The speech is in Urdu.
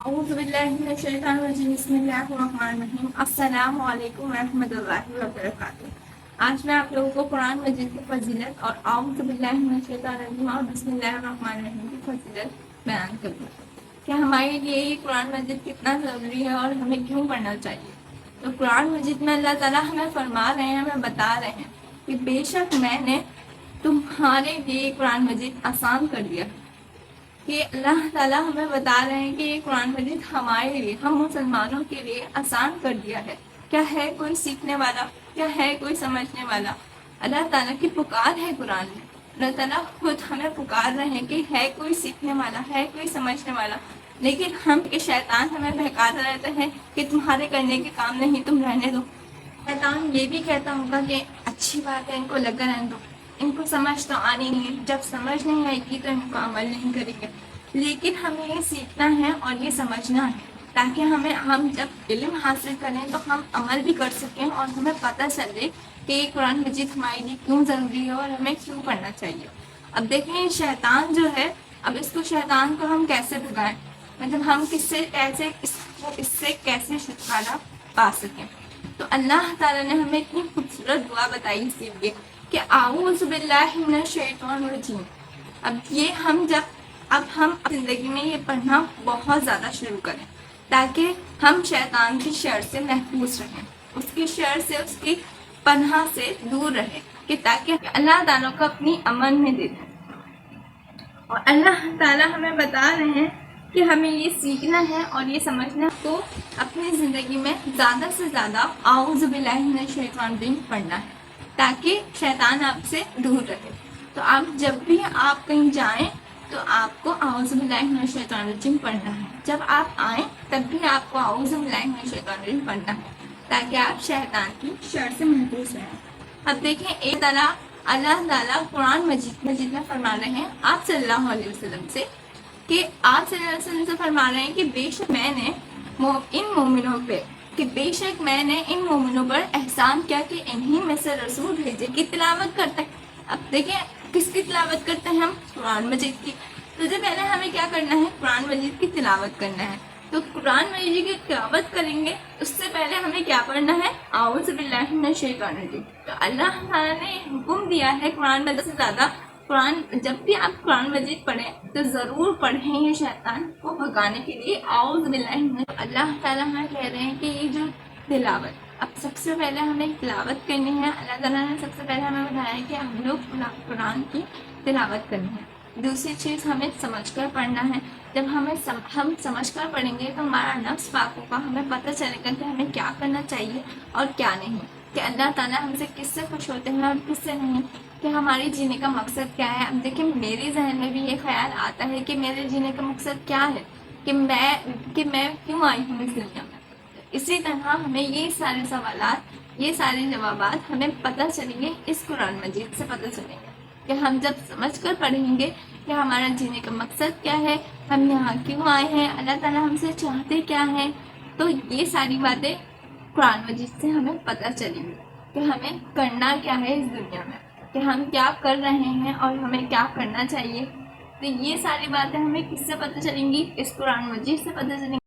اعوذ باللہ من الشیطان الرجیم بسم اللہ الرحمن الرحیم السلام علیکم ورحمۃ اللہ وبرکاتہ۔ آج میں آپ لوگوں کو قرآن مجید کی فضیلت اور اعوذ باللہ من الشیطان الرجیم اور بسم اللہ الرحمن الرحیم کی فضیلت بیان کروں کہ ہمارے لیے یہ قرآن مجید کتنا ضروری ہے اور ہمیں کیوں پڑھنا چاہیے۔ تو قرآن مجید میں اللہ تعالیٰ ہمیں فرما رہے ہیں، ہمیں بتا رہے ہیں کہ بے شک میں نے تمہارے لیے قرآن مجید آسان کر دیا ہے، کہ اللہ تعالیٰ ہمیں بتا رہے ہیں کہ یہ قرآن مجید ہمارے لیے، ہم مسلمانوں کے لیے آسان کر دیا ہے۔ کیا ہے کوئی سیکھنے والا، کیا ہے کوئی سمجھنے والا؟ اللہ تعالیٰ کی پکار ہے قرآن میں، اللہ تعالیٰ خود ہمیں پکار رہے ہیں کہ ہے کوئی سیکھنے والا، ہے کوئی سمجھنے والا، لیکن ہم کے شیطان ہمیں بہکاتا رہتا ہے کہ تمہارے کرنے کے کام نہیں، تم رہنے دو۔ شیطان یہ بھی کہتا ہوگا کہ اچھی بات ہے، ان کو لگا رہنے دو، ان کو سمجھ تو آنی نہیں، جب سمجھ نہیں آئے گی تو ان کو عمل نہیں کریں گے۔ لیکن ہمیں یہ سیکھنا ہے اور یہ سمجھنا ہے تاکہ ہم جب علم حاصل کریں تو ہم عمل بھی کر سکیں اور ہمیں پتہ چلے کہ یہ قرآن مجید ہمارے لیے کیوں ضروری ہے اور ہمیں کیوں پڑھنا چاہیے۔ اب دیکھیں شیطان جو ہے، اب شیطان کو ہم کیسے بھگائیں، مطلب ہم اس سے کیسے چھٹکارا پا سکیں۔ تو اللہ تعالیٰ نے ہمیں اتنی خوبصورت دعا بتائی اسی لیے کہ اعوذ باللہ من الشیطان الرجیم۔ اب ہم زندگی میں یہ پڑھنا بہت زیادہ شروع کریں تاکہ ہم شیطان کی شر سے محفوظ رہیں، اس کی شر سے، اس کی پناہ سے دور رہیں، کہ تاکہ اللہ تعالیٰ کو اپنی امن میں دے دیں۔ اور اللہ تعالیٰ ہمیں بتا رہے ہیں کہ ہمیں یہ سیکھنا ہے اور یہ سمجھنا کو اپنی زندگی میں زیادہ سے زیادہ اعوذ باللہ من الشیطان الرجیم پڑھنا ہے تاکہ شیطان آپ سے دور رہے۔ تو آپ جب بھی آپ کہیں جائیں تو آپ کو اعوذ باللہ من الشیطان الرجیم پڑھنا ہے، جب آپ آئیں تب بھی آپ کو اعوذ باللہ من الشیطان الرجیم پڑھنا ہے تاکہ آپ شیطان کی شر سے محفوظ رہیں۔ اب دیکھیں ایک طرح اللہ تعالیٰ قرآن مجید میں فرما رہے ہیں آپ صلی اللہ علیہ وسلم سے، کہ آپ صلی اللہ علیہ وسلم سے فرما رہے ہیں کہ بے شک میں نے ان مومنوں پہ، کہ بے شک میں نے ان مومنوں پر احسان کیا کہ انہی میں سے رسول بھیجے کی تلاوت کرتے ہیں۔ اب دیکھیں کس کی تلاوت کرتے ہیں ہم؟ قرآن مجید کی۔ تو سب سے پہلے ہمیں کیا کرنا ہے؟ قرآن مجید کی تلاوت کرنا ہے۔ تو قرآن مجید کی تلاوت کریں گے اس سے پہلے ہمیں کیا پڑھنا ہے؟ اعوذ باللہ من الشیطان الرجیم۔ تو اللہ تعالیٰ نے حکم دیا ہے قرآن مجید سے زیادہ، جب بھی آپ قرآن مجید پڑھیں تو ضرور پڑھیں یہ شیطان کو بھگانے کے لیے اعوذ باللہ من۔ اللہ تعالیٰ ہمیں کہہ رہے ہیں کہ یہ جو تلاوت، اب سب سے پہلے ہمیں تلاوت کرنی ہے۔ اللہ تعالیٰ نے سب سے پہلے ہمیں بتایا ہے کہ ہم لوگ قرآن کی تلاوت کرنی ہے۔ دوسری چیز ہمیں سمجھ کر پڑھنا ہے۔ جب ہم سمجھ کر پڑھیں گے تو ہمارا نفس پاک ہوگا، ہمیں پتہ چلے گا کہ ہمیں کیا کرنا چاہیے اور کیا نہیں، کہ اللہ تعالیٰ ہم سے کس سے خوش ہوتے ہیں اور کس سے نہیں، کہ ہماری جینے کا مقصد کیا ہے۔ اب دیکھیں میرے ذہن میں بھی یہ خیال آتا ہے کہ میرے جینے کا مقصد کیا ہے، کہ میں کیوں آئی ہوں اس دنیا میں۔ اسی طرح ہمیں یہ سارے سوالات، یہ سارے جوابات ہمیں پتہ چلیں گے، اس قرآن مجید سے پتہ چلیں گے، کہ ہم جب سمجھ کر پڑھیں گے کہ ہمارا جینے کا مقصد کیا ہے، ہم یہاں کیوں آئے ہیں، اللہ تعالیٰ ہم سے چاہتے کیا ہیں، تو یہ ساری باتیں قرآن مجید سے ہمیں پتہ چلیں گی کہ ہمیں کرنا کیا ہے اس دنیا میں، کہ ہم کیا کر رہے ہیں اور ہمیں کیا کرنا چاہیے۔ تو یہ ساری باتیں ہمیں کس سے پتہ چلیں گی؟ اس قرآن مجید سے پتہ چلیں گی۔